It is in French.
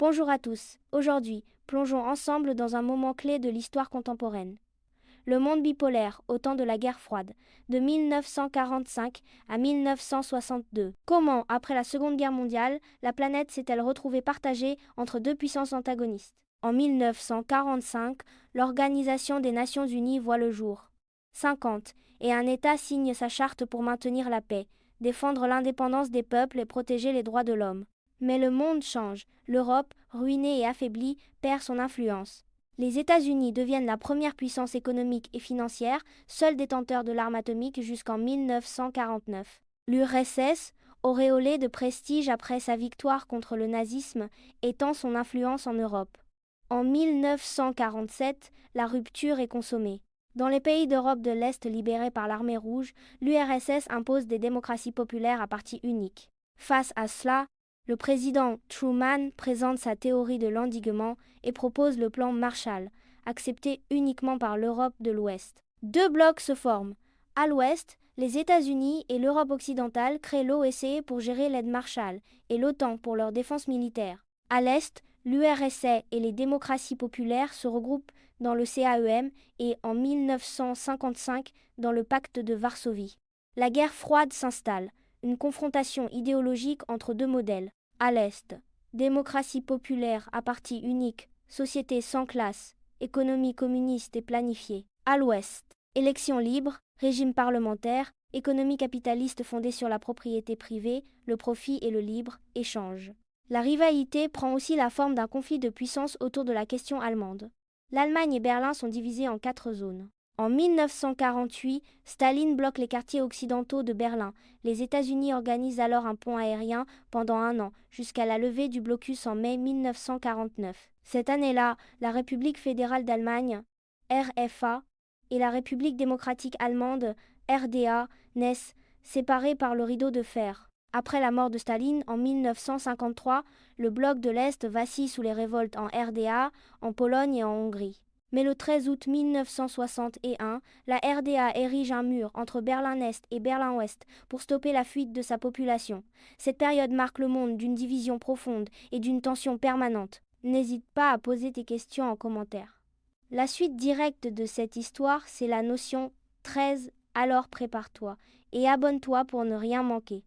Bonjour à tous. Aujourd'hui, plongeons ensemble dans un moment clé de l'histoire contemporaine. Le monde bipolaire au temps de la guerre froide, de 1945 à 1962. Comment, après la Seconde Guerre mondiale, la planète s'est-elle retrouvée partagée entre deux puissances antagonistes? En 1945, l'Organisation des Nations Unies voit le jour. 50. Et un État signe sa charte pour maintenir la paix, défendre l'indépendance des peuples et protéger les droits de l'homme. Mais le monde change. L'Europe, ruinée et affaiblie, perd son influence. Les États-Unis deviennent la première puissance économique et financière, seul détenteur de l'arme atomique jusqu'en 1949. L'URSS, auréolée de prestige après sa victoire contre le nazisme, étend son influence en Europe. En 1947, la rupture est consommée. Dans les pays d'Europe de l'Est libérés par l'armée rouge, l'URSS impose des démocraties populaires à parti unique. Face à cela, le président Truman présente sa théorie de l'endiguement et propose le plan Marshall, accepté uniquement par l'Europe de l'Ouest. Deux blocs se forment. À l'Ouest, les États-Unis et l'Europe occidentale créent l'OSCE pour gérer l'aide Marshall et l'OTAN pour leur défense militaire. À l'Est, l'URSS et les démocraties populaires se regroupent dans le CAEM et en 1955 dans le pacte de Varsovie. La guerre froide s'installe, une confrontation idéologique entre deux modèles. À l'Est, démocratie populaire à parti unique, société sans classe, économie communiste et planifiée. À l'Ouest, élections libres, régime parlementaire, économie capitaliste fondée sur la propriété privée, le profit et le libre-échange. La rivalité prend aussi la forme d'un conflit de puissance autour de la question allemande. L'Allemagne et Berlin sont divisés en 4 zones. En 1948, Staline bloque les quartiers occidentaux de Berlin. Les États-Unis organisent alors un pont aérien pendant un an, jusqu'à la levée du blocus en mai 1949. Cette année-là, la République fédérale d'Allemagne, RFA, et la République démocratique allemande, RDA, naissent, séparées par le rideau de fer. Après la mort de Staline en 1953, le bloc de l'Est vacille sous les révoltes en RDA, en Pologne et en Hongrie. Mais le 13 août 1961, la RDA érige un mur entre Berlin-Est et Berlin-Ouest pour stopper la fuite de sa population. Cette période marque le monde d'une division profonde et d'une tension permanente. N'hésite pas à poser tes questions en commentaire. La suite directe de cette histoire, c'est la notion 13, alors prépare-toi et abonne-toi pour ne rien manquer.